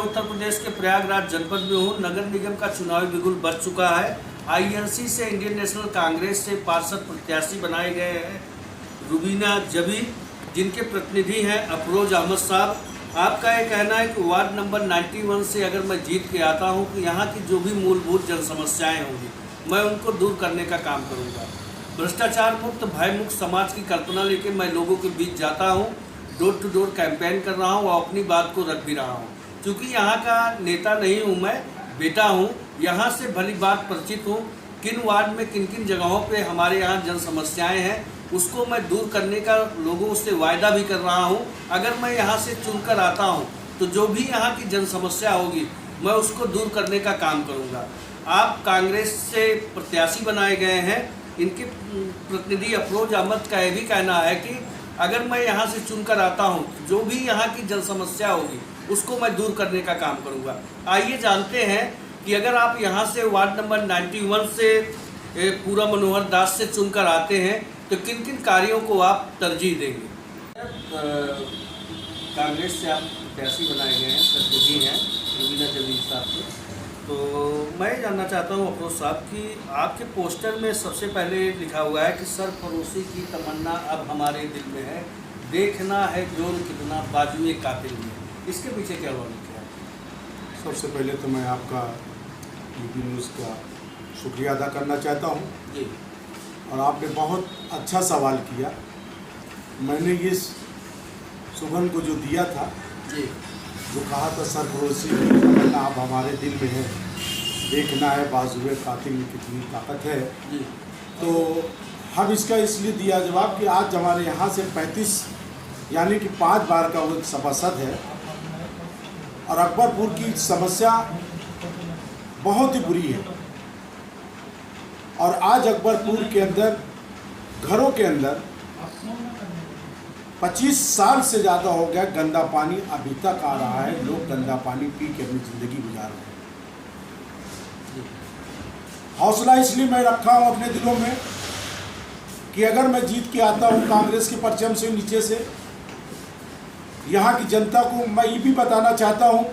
उत्तर प्रदेश के प्रयागराज जनपद में हूँ। नगर निगम का चुनावी बिगुल बज चुका है। आईएनसी से इंडियन नेशनल कांग्रेस से पार्षद प्रत्याशी बनाए गए हैं रुबीना जबी, जिनके प्रतिनिधि हैं अफरोज अहमद साहब। आपका ये कहना है कि वार्ड नंबर 91 से अगर मैं जीत के आता हूँ तो यहाँ की जो भी मूलभूत जन समस्याएँ होंगी मैं उनको दूर करने का काम करूँगा। भ्रष्टाचार मुक्त भय मुक्त समाज की कल्पना लेकर मैं लोगों के बीच जाता हूँ, डोर टू डोर कैंपेन कर रहा हूँ और अपनी बात को रख भी रहा हूँ। क्योंकि यहाँ का नेता नहीं हूँ, मैं बेटा हूँ, यहाँ से भली बात परिचित हूँ। किन वार्ड में किन किन जगहों पे हमारे यहाँ जन समस्याएँ हैं उसको मैं दूर करने का लोगों से वायदा भी कर रहा हूँ। अगर मैं यहाँ से चुनकर आता हूँ तो जो भी यहाँ की जन समस्या होगी मैं उसको दूर करने का काम करूँगा। आप कांग्रेस से प्रत्याशी बनाए गए हैं, इनके प्रतिनिधि अफरोज अहमद का यह भी कहना है कि अगर मैं यहाँ से चुनकर आता हूँ जो भी यहाँ की जन समस्या होगी उसको मैं दूर करने का काम करूँगा। आइए जानते हैं कि अगर आप यहाँ से वार्ड नंबर 91 से पूरा मनोहर दास से चुनकर आते हैं तो किन किन कार्यों को आप तरजीह देंगे? कांग्रेस से आप प्रत्याशी बनाए गए हैं, प्रतिनिधि हैं रुबीना जबी साहब से, तो मैं जानना चाहता हूँ अफरोज साहब कि आपके पोस्टर में सबसे पहले लिखा हुआ है कि सरफरोशी की तमन्ना अब हमारे दिल में है, देखना है जोर कितना बाजुए कातिल में। इसके पीछे क्या लॉजिक है? सबसे पहले तो मैं आपका यूपी न्यूज़ का शुक्रिया अदा करना चाहता हूँ जी। और आपने बहुत अच्छा सवाल किया। मैंने ये सुगन को जो दिया था जी, जो कहा था सरफरोशी की तमन्ना अब हमारे दिल में है, देखना है बाजुए कातिल में कितनी ताकत है जी। तो हम इसका इसलिए दिया जवाब कि आज हमारे यहाँ से 35 यानी कि 5 बार का वो सभासद है और अकबरपुर की समस्या बहुत ही बुरी है। और आज अकबरपुर के अंदर घरों के अंदर 25 साल से ज़्यादा हो गया गंदा पानी अभी तक आ रहा है। लोग गंदा पानी पी के अपनी ज़िंदगी गुजार रहे हैं। हौसला इसलिए मैं रखा हूँ अपने दिलों में कि अगर मैं जीत के आता हूँ कांग्रेस के परचम से नीचे से, यहाँ की जनता को मैं ये भी बताना चाहता हूँ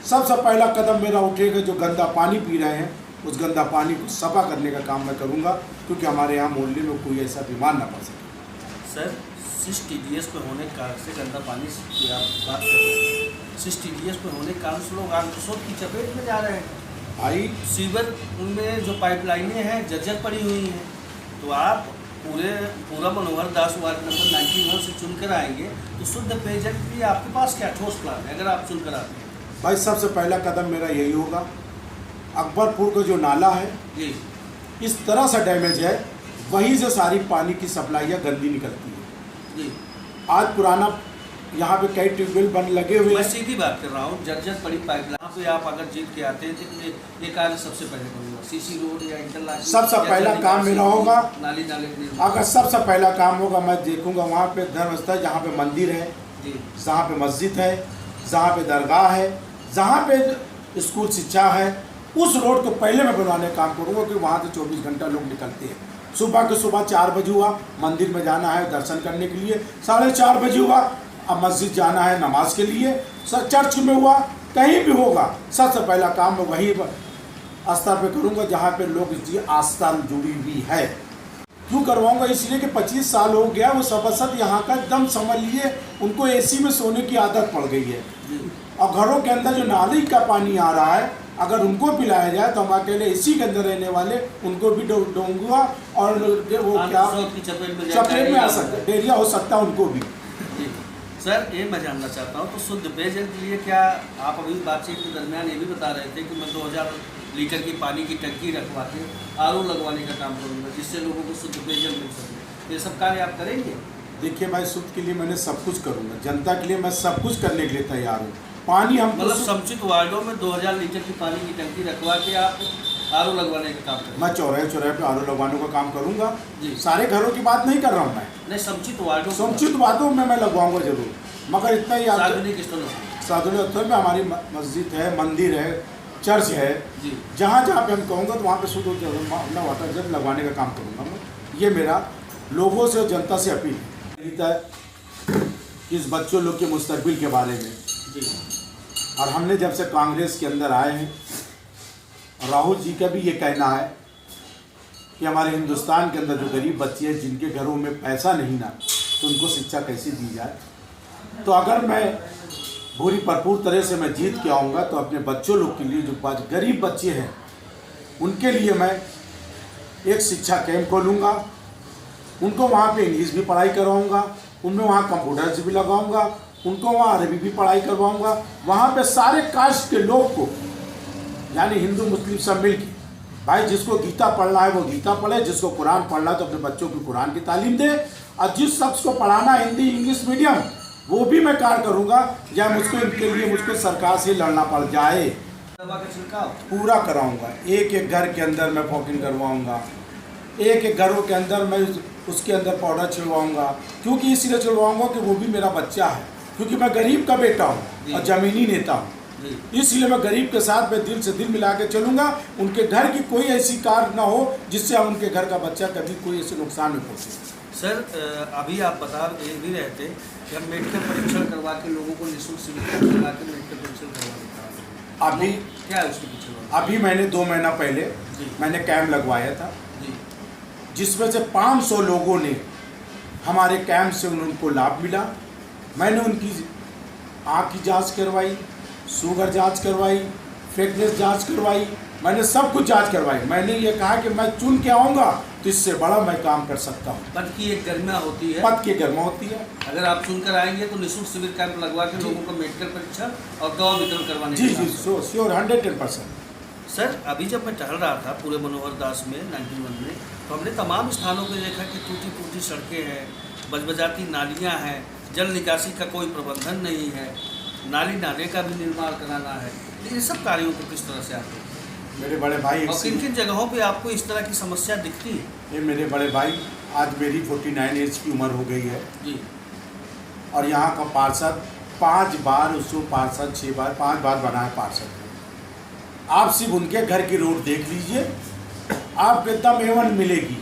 सबसे पहला कदम मेरा उठेगा जो गंदा पानी पी रहे हैं उस गंदा पानी को सफा करने का काम मैं करूँगा, क्योंकि हमारे यहाँ मोहल्ले में कोई ऐसा बीमार ना पड़ सके। सर, सिस टीडीएस पे होने के कारण से गंदा पानी की आप बात कर रहे हैं, सिस टीडीएस पे होने के कारण से लोग आग की चपेट में जा रहे हैं। भाई सीवर में जो पाइपलाइनें हैं जर्जर पड़ी हुई हैं, तो आप पूरा मनोहर दास वार्ड नंबर 91 से चुनकर आएंगे तो शुद्ध पेयजल के लिए आपके पास क्या ठोस प्लान है अगर आप चुनकर आते हैं? भाई सबसे पहला कदम मेरा यही होगा, अकबरपुर का जो नाला है जी, इस तरह से डैमेज है, वहीं से सारी पानी की सप्लाइयाँ गंदी निकलती है जी। आज पुराना यहाँ पे कई ट्यूबवेल बन लगे हुए मैं हैं। सीधी बात कर रहा हूँ, जर्जर पड़ी पाइपलाइन पे आप अगर जीत के आते हैं तो ये कार्य सबसे पहले करूँगा। सीसी रोड या इंटरलॉक सबसे पहला काम मेरा होगा, नाली अगर सबसे पहला काम होगा मैं देखूंगा वहाँ पे धर्मस्थल जहाँ पे मंदिर है जी, जहाँ पे मस्जिद है, जहाँ पे दरगाह है, जहाँ पे स्कूल शिक्षा है, उस रोड को पहले मैं बनवाने का काम करूँगा कि वहाँ से 24 घंटा लोग निकलते हैं। सुबह के सुबह 4 बजे हुआ मंदिर में जाना है दर्शन करने के लिए, 4:30 बजे हुआ अब मस्जिद जाना है नमाज के लिए, चर्च में हुआ, कहीं भी होगा, सबसे पहला काम मैं वही स्तर पे करूँगा जहाँ पे लोग इसकी आस्था जुड़ी हुई है। क्यों करवाऊँगा? इसलिए कि 25 साल हो गया वो सभासद यहाँ का एकदम समझ लिए उनको एसी में सोने की आदत पड़ गई है और घरों के अंदर जो नाली का पानी आ रहा है अगर उनको पिलाया जाए तो हम अकेले इसी के अंदर रहने वाले उनको भी डोंगुआ और वो क्या चपेट में आ सकता है, डायरिया हो सकता है उनको भी। सर, ये मैं जानना चाहता हूँ तो शुद्ध पेयजल के लिए क्या आप अभी बातचीत के दरमियान ये भी बता रहे थे कि मैं 2000 लीटर की पानी की टंकी रखवा के आरओ लगवाने का काम करूँगा जिससे लोगों को शुद्ध पेयजल मिल सके, ये सब कार्य आप करेंगे? देखिए भाई, शुद्ध के लिए मैंने सब कुछ करूँगा, जनता के लिए मैं सब कुछ करने के लिए तैयार हूँ। पानी हम मतलब समुचित वार्डों में 2000 लीटर की पानी की टंकी रखवा के आप आरओ लगवाने का काम करेंगे? मैं चौराहे पे आरओ लगवाने का काम करूँगा जी। सारे घरों की बात नहीं कर रहा हूँ मैं, नहीं, समुचित वार्डों समुचित वार्डों में मैं लगवाऊंगा जरूर, मगर इतना ही सार्वजनिक स्थलों सार्वजनिक स्थल में हमारी मस्जिद है, मंदिर है, चर्च है जी, जहाँ जहाँ पे हम कहूँगा तो वहाँ पे शुद्ध अपना वाटर जल लगवाने का काम करूँगा मैं। ये मेरा लोगों से जनता से अपील है। इस बच्चों लोग के मुस्तकबिल के बारे में जी। और हमने जब से कांग्रेस के अंदर आए हैं, राहुल जी का भी ये कहना है कि हमारे हिंदुस्तान के अंदर जो गरीब बच्चे हैं जिनके घरों में पैसा नहीं ना, तो उनको शिक्षा कैसे दी जाए। तो अगर मैं पूरी भरपूर तरह से मैं जीत के आऊँगा तो अपने बच्चों लोग के लिए, जो गरीब बच्चे हैं उनके लिए मैं एक शिक्षा कैंप खोलूँगा। उनको वहाँ पे इंग्लिश भी पढ़ाई करवाऊँगा, उनमें वहाँ कंप्यूटर्स भी लगाऊँगा, उनको वहाँ अरबी भी पढ़ाई करवाऊँगा। वहाँ पे सारे कास्ट के लोग को, यानी हिंदू मुस्लिम सब मिल के, भाई जिसको गीता पढ़ना है वो गीता पढ़े, जिसको कुरान पढ़ना है तो अपने बच्चों को कुरान की तालीम दे, और जिस शख्स को पढ़ाना हिंदी इंग्लिश मीडियम वो भी मैं कार्य करूँगा, या मुझको सरकार से लड़ना पड़ जाए, पूरा कराऊँगा। एक एक घर के अंदर मैं फॉगिंग करवाऊँगा, एक एक घरों के अंदर मैं उसके अंदर पाउडर छिड़वाऊँगा। क्योंकि इसलिए छिड़वाऊँगा कि वो भी मेरा बच्चा है, क्योंकि मैं गरीब का बेटा हूँ और ज़मीनी नेता हूँ। इसलिए मैं गरीब के साथ मैं दिल से दिल मिला के चलूँगा। उनके घर की कोई ऐसी कार ना हो जिससे हम उनके घर का बच्चा कभी कोई ऐसे नुकसान में पहुँचे। सर अभी आप बता भी रहे थे कि हम मेडिकल परीक्षण करवा के लोगों को निःशुल्क शिविर लगा के मेडिकल परीक्षण करवा। अभी क्या है उसके पीछे? अभी मैंने 2 महीना पहले मैंने कैंप लगवाया था, जिसमें से 500 लोगों ने हमारे कैंप से उनको लाभ मिला। मैंने उनकी आँख की जांच करवाई, शुगर जांच करवाई, फिटनेस जांच करवाई, मैंने सब कुछ जांच करवाई। मैंने ये कहा कि मैं चुन के आऊँगा तो इससे बड़ा मैं काम कर सकता हूँ। पद की एक गरिमा होती है, पद की गरिमा होती है। अगर आप चुनकर आएंगे तो निःशुल्क शिविर कैंप लगवा के लोगों को मेडिकल परीक्षण और दवा वितरण करवाने जी जी श्योर 110%। सर अभी जब मैं टहल रहा था पूरे मनोहर दास में 91 में, तो हमने तमाम स्थानों पर देखा कि टूटी फूटी सड़कें हैं, बजबजाती नालियाँ हैं, जल निकासी का कोई प्रबंधन नहीं है, नाली नाले का भी निर्माण कराना है। लेकिन इन सब कार्यों को किस तरह से आते हैं मेरे बड़े भाई? और किन किन जगहों पे आपको इस तरह की समस्या दिखती है? ये मेरे बड़े भाई, आज मेरी 49 एज की उम्र हो गई है जी, और यहाँ का पार्षद 5 बार, उसको पार्षद 6 बार 5 बार बना है पार्षद। आप सिर्फ उनके घर की रोड देख लीजिए, आपको एकदम एवन मिलेगी,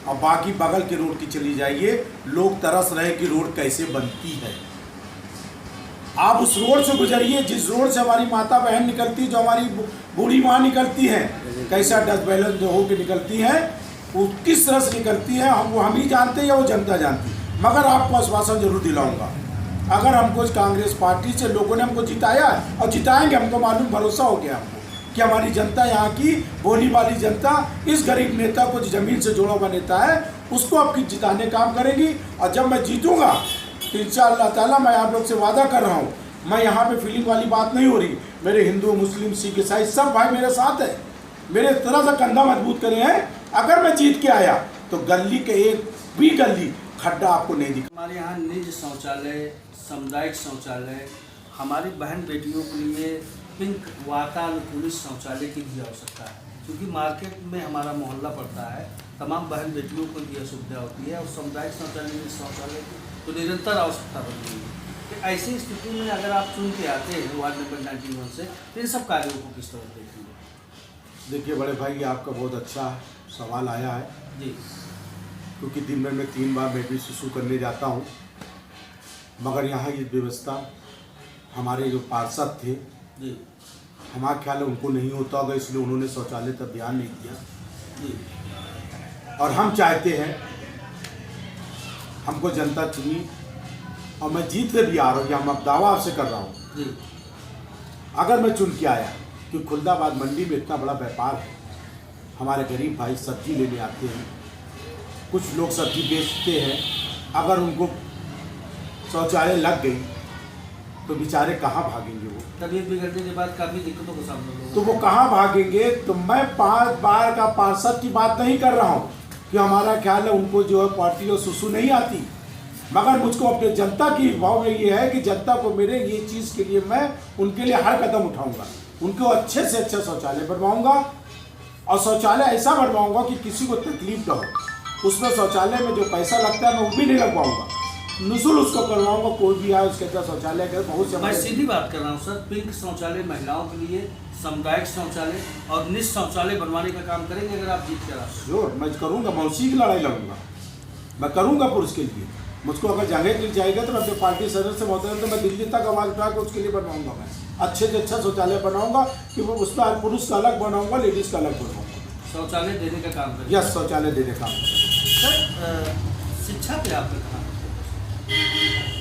और बाकी बगल के रोड की चली जाइए, लोग तरस रहे कि रोड कैसे बनती है। आप उस रोड से गुजरिए जिस रोड से हमारी माता बहन निकलती है, जो हमारी बूढ़ी माँ निकलती है, कैसा डस्ट बैलेंस जो होकर निकलती है, वो किस तरह से निकलती है, हम ही जानते हैं या वो जनता जानती है। मगर आपको आश्वासन जरूर दिलाऊंगा, अगर हमको कांग्रेस पार्टी से लोगों ने हमको जिताया और जिताएंगे, हमको मालूम भरोसा हो गया हमको कि हमारी जनता, यहाँ की बोली वाली जनता, इस गरीब नेता को जो ज़मीन से जुड़ा हुआ नेता है उसको आपकी जिताने काम करेगी। और जब मैं जीतूँगा तो इंशाअल्लाह ताला मैं आप लोग से वादा कर रहा हूँ, मैं यहाँ पे फीलिंग वाली बात नहीं हो रही, मेरे हिंदू मुस्लिम सिख ईसाई सब भाई मेरे साथ है, मेरे तरह से कंधा मजबूत करे हैं। अगर मैं जीत के आया तो गली के एक भी गली खड्डा आपको नहीं दिखा। हमारे यहाँ निज शौचालय, सामुदायिक शौचालय, हमारी बहन बेटियों के लिए पिंक वातानुकूलित शौचालय की भी आवश्यकता है, क्योंकि मार्केट में हमारा मोहल्ला पड़ता है, तमाम बहन बेटियों को ये सुविधा होती है, और सामुदायिक शौचालय की तो निरंतर आवश्यकता बन रही है। तो ऐसी स्थिति में अगर आप चुन के आते हैं वार्ड नंबर 91 से, तो इन सब कार्यों को किस तरह देखेंगे? देखिए बड़े भाई, आपका बहुत अच्छा सवाल आया है जी, क्योंकि दिन में मैं 3 बार मैं भी सुसु करने जाता हूँ, मगर यहाँ ये व्यवस्था हमारे जो पार्षद थे जी, हमारा ख्याल है उनको नहीं होता होगा, इसलिए उन्होंने शौचालय तक ध्यान नहीं दिया जी। और हम चाहते हैं, हमको जनता चुनी और मैं जीत के भी आ रहा हूँ, हम अब दावा आपसे कर रहा हूँ जी। अगर मैं चुन के आया, क्योंकि खुलदाबाद मंडी में इतना बड़ा व्यापार है, हमारे गरीब भाई सब्जी लेने आते हैं, कुछ लोग सब्जी बेचते हैं, अगर उनको शौचालय लग गई तो बेचारे कहाँ भागेंगे? वो तबीयत बिगड़ने के बाद काफ़ी दिक्कतों का सामना होगा, तो वो कहाँ भागेंगे? तो मैं 5 बार का पार्षद की बात नहीं कर रहा हूँ कि हमारा ख्याल है उनको जो है पार्टी और सुसु नहीं आती, मगर मुझको अपने जनता की भाव में ये है कि जनता को मेरे ये चीज़ के लिए मैं उनके लिए हर कदम उठाऊंगा, उनको अच्छे से अच्छा शौचालय बनवाऊंगा, और शौचालय ऐसा बनवाऊंगा कि किसी को तकलीफ ना हो। उसमें शौचालय में जो पैसा लगता है मैं वो भी नहीं लगवाऊंगा, निःशुल्क उसको करवाऊंगा, कोई भी आए उसके अंदर शौचालय का बहुत से। मैं सीधी बात कर रहा हूँ सर, पिंक शौचालय महिलाओं के लिए, सामुदायिक शौचालय और निज शौचालय बनवाने का काम करेंगे अगर आप जीत कर? श्योर मैं करूँगा, मैं उसी की लड़ाई लड़ूंगा, मैं करूँगा पुरुष के लिए। मुझको अगर जगह मिल जाएगा तो मैं अपने पार्टी सदस्य से बहुत तो मैं दिल्ली तक आवाज़ उठा के उसके लिए बनवाऊंगा मैं। अच्छे से अच्छा शौचालय बनाऊंगा कि वो उसमें पुरुष का अलग बनाऊंगा, लेडीज़ का अलग बनाऊंगा। शौचालय देने का काम करें। यस, शौचालय देने का। सर शिक्षा पे आपने कहा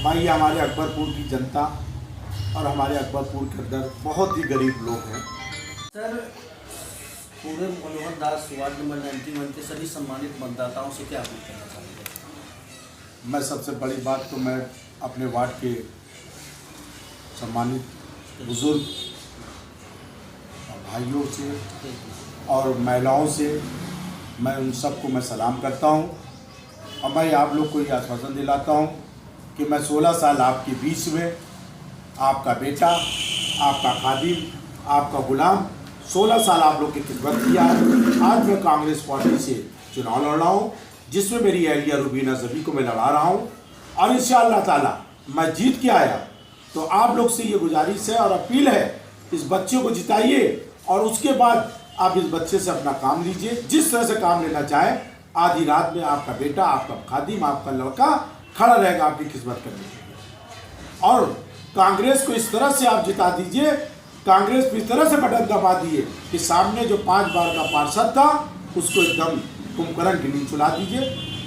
भाई हमारे अकबरपुर की जनता और हमारे अकबरपुर के अंदर बहुत ही गरीब लोग हैं। सर पूरे मनोहर दास वार्ड नंबर 91 के सभी सम्मानित मतदाताओं से क्या अपील करना चाहेंगे? मैं सबसे बड़ी बात तो मैं अपने वार्ड के सम्मानित बुजुर्ग भाइयों से और महिलाओं से मैं उन सबको मैं सलाम करता हूं और मैं आप लोग को ये आश्वासन दिलाता हूं कि मैं 16 साल आपके बीच में आपका बेटा, आपका खादिम, आपका गुलाम 16 साल आप लोग की खिदमत किया है। आज मैं कांग्रेस पार्टी से चुनाव लड़ रहा हूँ, जिसमें मेरी एहलिया रुबीना जबी को मैं लड़ा रहा हूँ और इंशाअल्लाह ताला मैं जीत के आया। तो आप लोग से ये गुजारिश है और अपील है, इस बच्चे को जिताइए और उसके बाद आप इस बच्चे से अपना काम लीजिए, जिस तरह से काम लेना चाहें। आधी रात में आपका बेटा, आपका खादिम, आपका लड़का खड़ा रहेगा आपकी खिदमत करने के लिए। और कांग्रेस को इस तरह से आप जिता दीजिए, कांग्रेस को इस तरह से बटन दबा दिए कि सामने जो 5 बार का पार्षद था उसको एकदम कुंभकर्ण की नींद सुला दीजिए।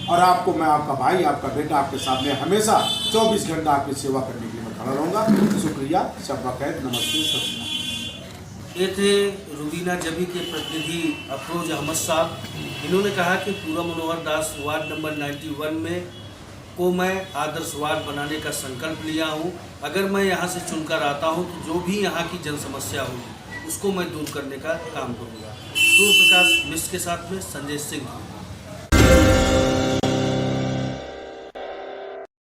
और आपको मैं, आपका भाई, आपका बेटा आपके सामने हमेशा 24 घंटा आपकी सेवा करने के लिए मैं खड़ा रहूँगा। शुक्रिया, शब्बा खैर, नमस्ते, सत श्री अकाल। ये थे रुबीना जबी के प्रतिनिधि अफरोज अहमद साहब। इन्होंने कहा कि पूरा मनोहर दास वार्ड नंबर 91 में को मैं आदर्श वार्ड बनाने का संकल्प लिया हूँ। अगर मैं यहाँ से चुनकर आता हूँ तो जो भी यहाँ की जन समस्या होगी उसको मैं दूर करने का काम करूँगा। सूर्य प्रकाश मिश्र के साथ में संजय सिंह।